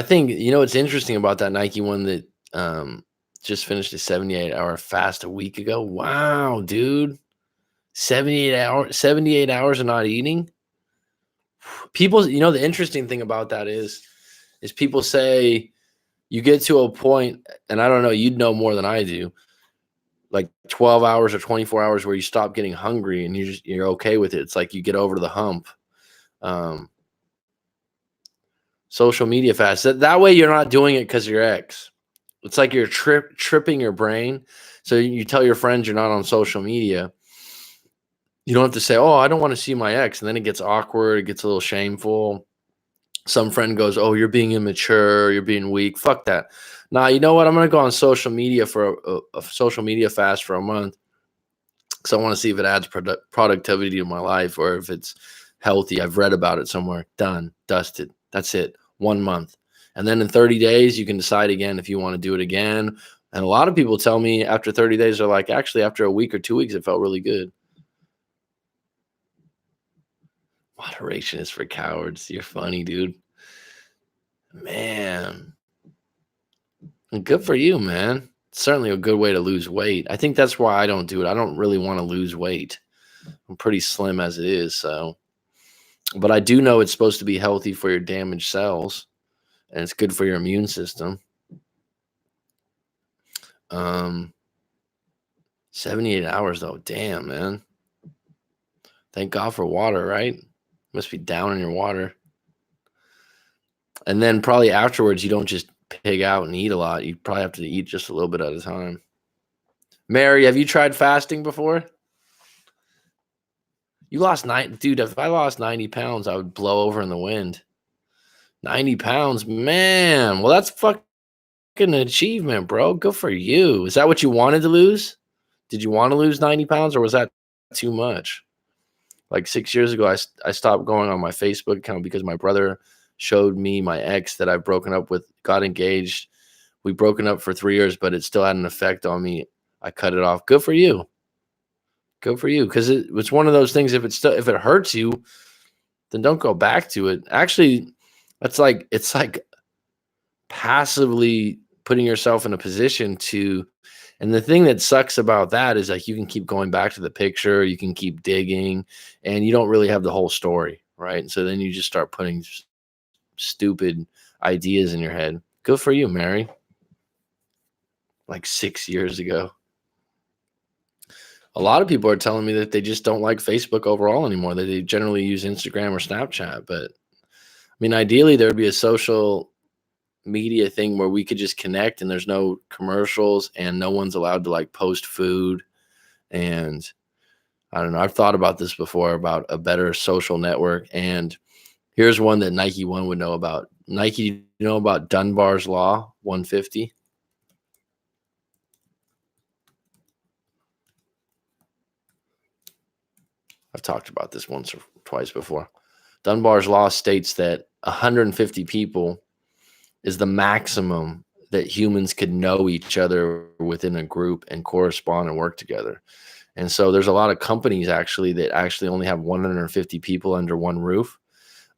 think, what's interesting about that Nike one that just finished a 78-hour fast a week ago. Wow, dude. 78 hours of not eating. People, the interesting thing about that is people say you get to a point, and I don't know, you'd know more than I do, like 12 hours or 24 hours where you stop getting hungry and you're okay with it. It's like you get over the hump. Social media fast. That way you're not doing it because your ex. It's like you're tripping your brain. So you tell your friends you're not on social media. You don't have to say, oh, I don't want to see my ex. And then it gets awkward. It gets a little shameful. Some friend goes, oh, you're being immature. You're being weak. Fuck that. Nah, you know what? I'm going to go on social media for a social media fast for a month. Because I want to see if it adds productivity to my life or if it's healthy. I've read about it somewhere. Done. Dusted. That's it. 1 month. And then in 30 days, you can decide again if you want to do it again. And a lot of people tell me after 30 days, they're like, actually, after a week or 2 weeks, it felt really good. Moderation is for cowards. You're funny, dude. Man. Good for you, man. It's certainly a good way to lose weight. I think that's why I don't do it. I don't really want to lose weight. I'm pretty slim as it is, so. But I do know it's supposed to be healthy for your damaged cells, and it's good for your immune system. 78 hours, though. Damn, man. Thank God for water, right? Must be down in your water. And then probably afterwards, you don't just pig out and eat a lot. You probably have to eat just a little bit at a time. Mary, have you tried fasting before? You lost 9, dude. If I lost 90 pounds, I would blow over in the wind. 90 pounds, man. Well, that's fucking achievement, bro. Good for you. Is that what you wanted to lose? Did you want to lose 90 pounds or was that too much? Like 6 years ago, I stopped going on my Facebook account because my brother showed me my ex that I've broken up with, got engaged. We've broken up for 3 years, but it still had an effect on me. I cut it off. Good for you. Good for you. Because it's one of those things, if it hurts you, then don't go back to it. Actually, it's like passively putting yourself in a position to, and the thing that sucks about that is like you can keep going back to the picture, you can keep digging, and you don't really have the whole story, right? And so then you just start putting stupid ideas in your head. Good for you, Mary. Like 6 years ago. A lot of people are telling me that they just don't like Facebook overall anymore, that they generally use Instagram or Snapchat. But I mean, ideally, there would be a social media thing where we could just connect and there's no commercials and no one's allowed to like post food. And I don't know. I've thought about this before about a better social network. And here's one that Nike One would know about. Nike, you know about Dunbar's Law 150? I've talked about this once or twice before. Dunbar's Law states that 150 people is the maximum that humans could know each other within a group and correspond and work together. And so there's a lot of companies actually that actually only have 150 people under one roof.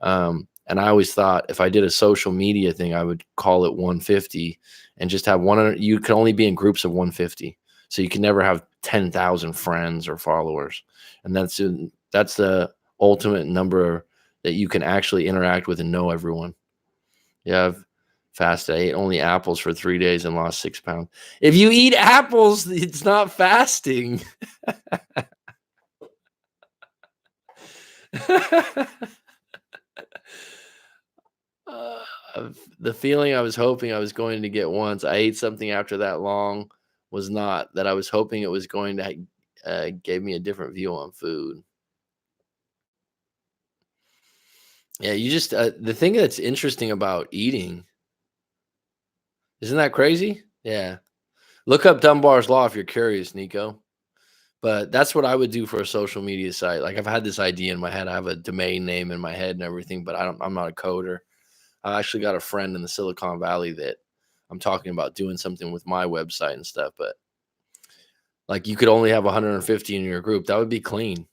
And I always thought if I did a social media thing, I would call it 150 and just have 100. You can only be in groups of 150. So you can never have 10,000 friends or followers. And that's the ultimate number that you can actually interact with and know everyone. Yeah, I've fasted. I ate only apples for 3 days and lost 6 pounds. If you eat apples, it's not fasting. Uh, the feeling I was hoping I was going to get once I ate something after that long was not that I was hoping it was going to gave me a different view on food. Yeah, you just the thing that's interesting about eating, isn't that crazy? Yeah. Look up Dunbar's Law if you're curious, Nico. But that's what I would do for a social media site. Like I've had this idea in my head. I have a domain name in my head and everything, but I'm not a coder. I actually got a friend in the Silicon Valley that I'm talking about doing something with my website and stuff, but like you could only have 150 in your group. That would be clean.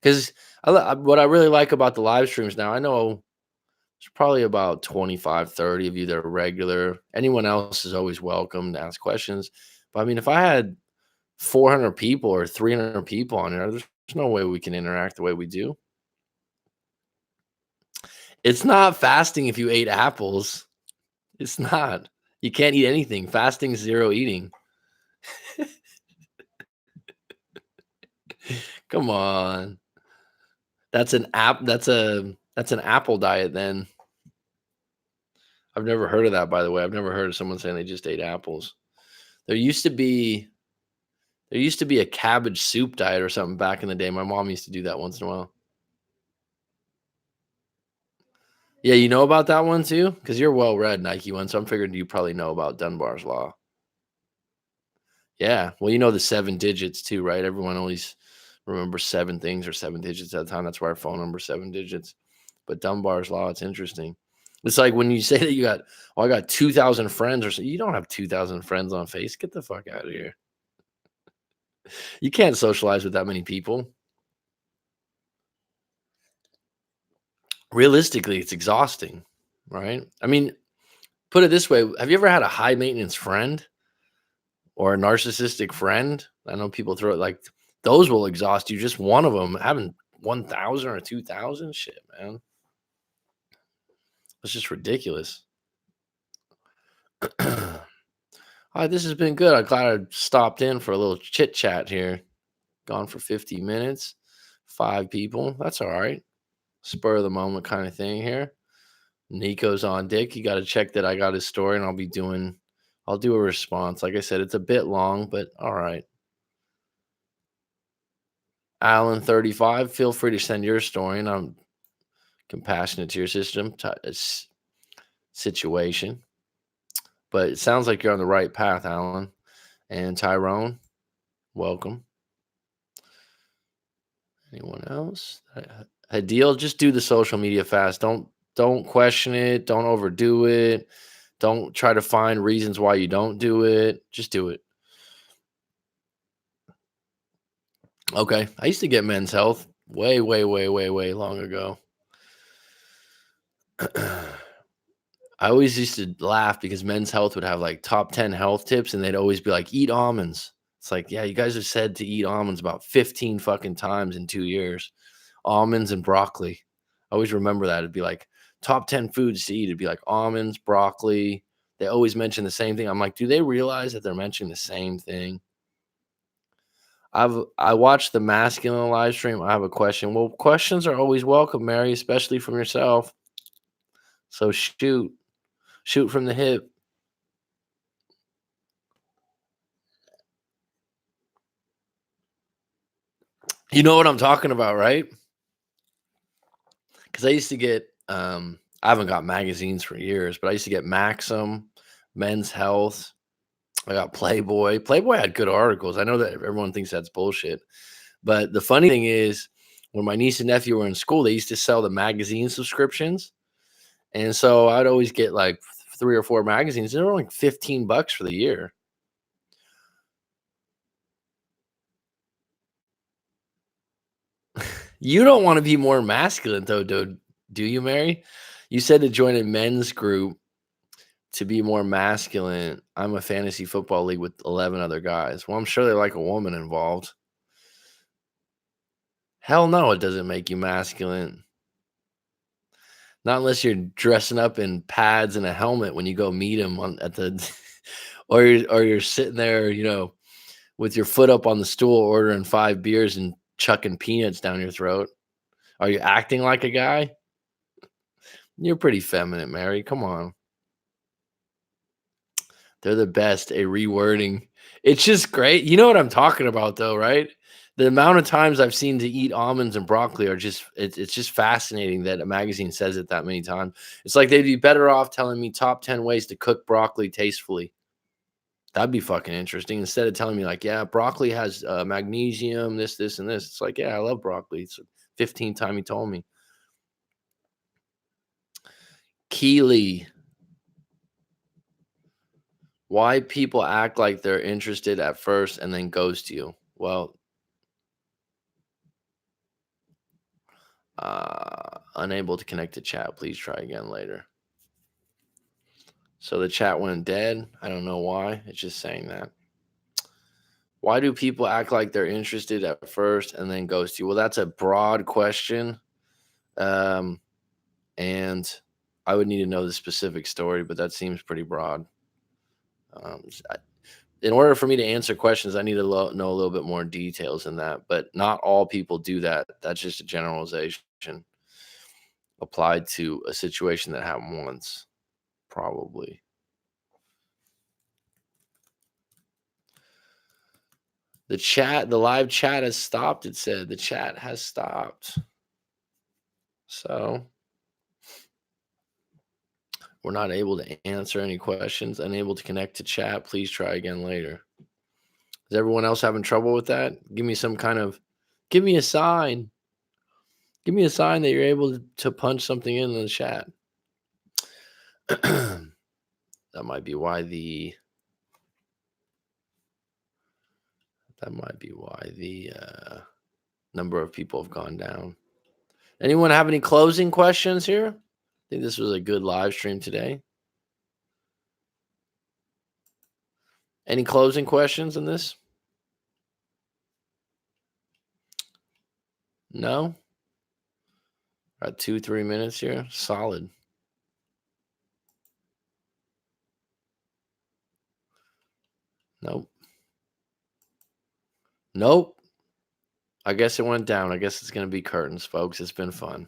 Because what I really like about the live streams now, I know there's probably about 25, 30 of you that are regular. Anyone else is always welcome to ask questions. But I mean, if I had 400 people or 300 people on there, there's no way we can interact the way we do. It's not fasting if you ate apples. It's not. You can't eat anything. Fasting, zero eating. Come on. That's an apple diet then. I've never heard of that, by the way. I've never heard of someone saying they just ate apples. There used to be a cabbage soup diet or something back in the day. My mom used to do that once in a while. Yeah, you know about that one too? Because you're well read, Nike One, so I'm figuring you probably know about Dunbar's Law. Yeah. Well, you know the 7 digits too, right? Everyone always remembers 7 things or 7 digits at a time. That's why our phone number 7 digits. But Dunbar's Law, it's interesting. It's like when you say that you got, oh, I got 2,000 friends or so. You don't have 2,000 friends on Face. Get the fuck out of here. You can't socialize with that many people. Realistically, it's exhausting, right? I mean, put it this way. Have you ever had a high maintenance friend or a narcissistic friend? I know people throw it like those will exhaust you. Just one of them having 1,000 or 2,000, shit, man. It's just ridiculous. All right, this has been good. I'm glad I stopped in for a little chit chat here. Gone for 50 minutes, 5 people. That's all right. Spur of the moment kind of thing here. Nico's on Dick. You got to check that I got his story and I'll do a response. Like I said, it's a bit long, but all right. Alan 35, feel free to send your story and I'm compassionate to your situation. But it sounds like you're on the right path, Alan. And Tyrone, welcome. Anyone else? Hadil, just do the social media fast. Don't question it. Don't overdo it. Don't try to find reasons why you don't do it. Just do it. Okay. I used to get Men's Health way, way, way, way, way long ago. I always used to laugh because Men's Health would have like top 10 health tips and they'd always be like, eat almonds. It's like, yeah, you guys have said to eat almonds about 15 fucking times in 2 years. Almonds and broccoli. I always remember that. It'd be like top 10 foods to eat. It'd be like almonds, broccoli. They always mention the same thing. I'm like, do they realize that they're mentioning the same thing? I watched the masculine live stream. I have a question. Well, questions are always welcome, Mary, especially from yourself. So shoot. Shoot from the hip. You know what I'm talking about, right? Because I used to get, I haven't got magazines for years, but I used to get Maxim, Men's Health. I got Playboy. Playboy had good articles. I know that everyone thinks that's bullshit. But the funny thing is, when my niece and nephew were in school, they used to sell the magazine subscriptions. And so I'd always get like 3 or 4 magazines. They were like $15 for the year. You don't want to be more masculine though, dude. Do you, Mary? You said to join a men's group to be more masculine. I'm a fantasy football league with 11 other guys. Well, I'm sure they like a woman involved. Hell no, it doesn't make you masculine. Not unless you're dressing up in pads and a helmet when you go meet him on at the or you're sitting there, with your foot up on the stool ordering 5 beers and chucking peanuts down your throat. Are you acting like a guy? You're pretty feminine, Mary. Come on. They're the best. A rewording. It's just great. You know what I'm talking about though, right? The amount of times I've seen to eat almonds and broccoli are just it's just fascinating that a magazine says it that many times. It's like they'd be better off telling me top 10 ways to cook broccoli tastefully. That'd be fucking interesting instead of telling me like, yeah, broccoli has magnesium, this, and this. It's like, yeah, I love broccoli. It's the 15th time he told me. Keely, why people act like they're interested at first and then ghost you? Well, unable to connect to chat. Please try again later. So the chat went dead. I don't know why. It's just saying that. Why do people act like they're interested at first and then ghost you? Well, that's a broad question. Um, and I would need to know the specific story, but that seems pretty broad. In order for me to answer questions, I need to know a little bit more details than that. But not all people do that. That's just a generalization applied to a situation that happened once, probably. The live chat has stopped. It said the chat has stopped. So we're not able to answer any questions. Unable to connect to chat. Please try again later. Is everyone else having trouble with that? Give me give me a sign. Give me a sign that you're able to punch something in the chat. That might be why the number of people have gone down. Anyone have any closing questions here? I think this was a good live stream today. Any closing questions on this? No? About 2-3 minutes here. Solid. Nope. Nope. I guess it went down. I guess it's going to be curtains, folks. It's been fun.